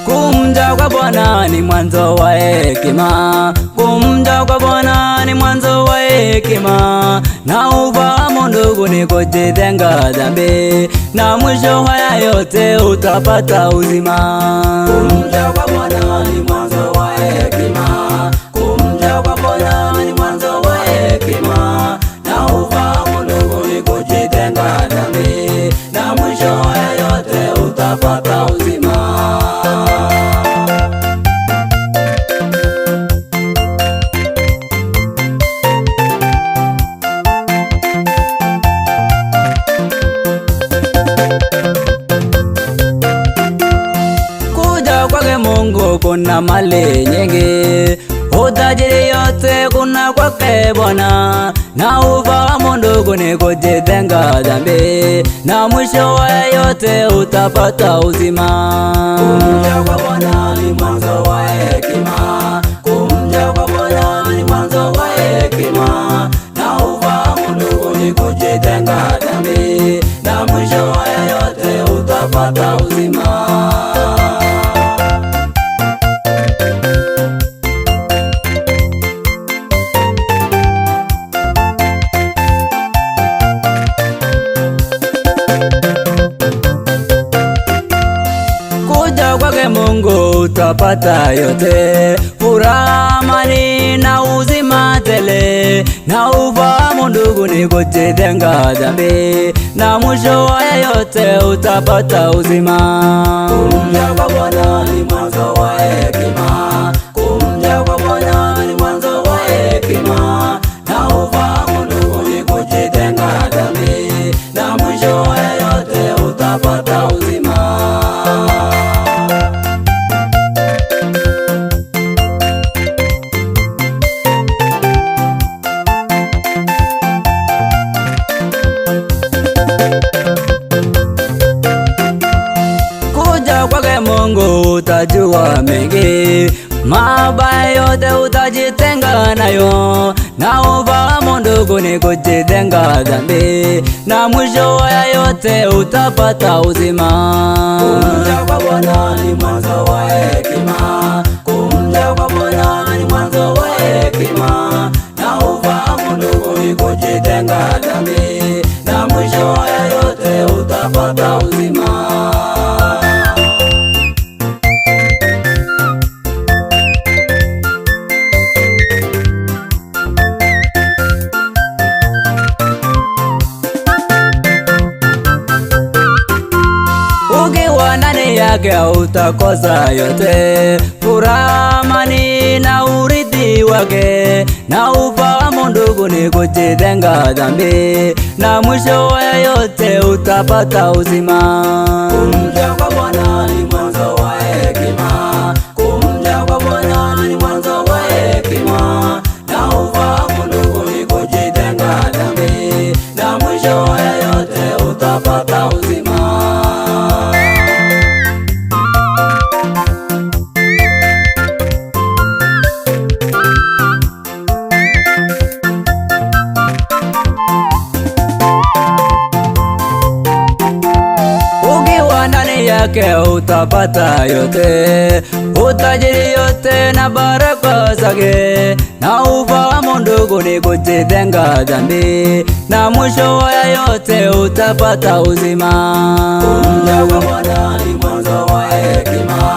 Kumja kwa Bwana ni mwanzo wa hekima, kumja kwa Bwana ni mwanzo wa hekima, na ufahamu ndugu ni kujitenga dhambi, na mwisho haya yote utapata uzima. Kumja kwa Bwana ni mwanzo wa hekima, kumja kwa Bwana ni mwanzo wa hekima, na ufahamu ndugu ni kujitenga dhambi, na mwisho haya yote utapata uzima. Mungu kuna mali nyingi, utajiri yote kuna kwake Bwana, na ufahamu ndugu ni kujitenga dhambi, na mwisho wa yote utapata uzima. Kumja kwa Bwana ni mwanzo wa hekima, kumja kwa Bwana ni mwanzo wa hekima, na ufahamu ndugu ni kujitenga dhambi, na mwisho wa yote utapata uzima. Kwake Mungu utapata yote, furaha, amani na uzima tele, na ufahamu ndugu ni kujitenga dhambi, na mwisho wa yote utapata uzima. Kumja kwa Bwana ni mwanzo wa hekima, kumja kwa Bwana ni mwanzo wa hekima, na ufahamu ndugu ni kujitenga dhambi, na mwisho wa yote utapata uzima. Kwake Mungu utajua mengi, mabaya yote utajitenga nayo, na ufahamu ndugu ni kujitenga dhambi, na mwisho wa yote utapata uzima. Kumja kwa Bwana ni mwanzo wa hekima, kumja kwa Bwana ni mwanzo wa hekima, na ufahamu ndugu ni kujitenga dhambi, na mwisho wa yote utapata uzima. Ukiwa ndani yake utakosa yote, furaha, amani na urithi wake, na ufahamu ndugu ni kujitenga dhambi, na mwisho wa yote utapata uzima. Kumja kwa Bwana ni mwanzo wa hekima, kumja kwa Bwana ni mwanzo wa hekima, na ufahamu ndugu ni kujitenga dhambi, na mwisho wa yote utapata uzima. Yake utapata yote, utajiri yote na baraka zake, na ufahamu ndugu ni kujitenga dhambi, na mwisho wa yote utapata uzima. Kumja kwa Bwana ni mwanzo wa hekima,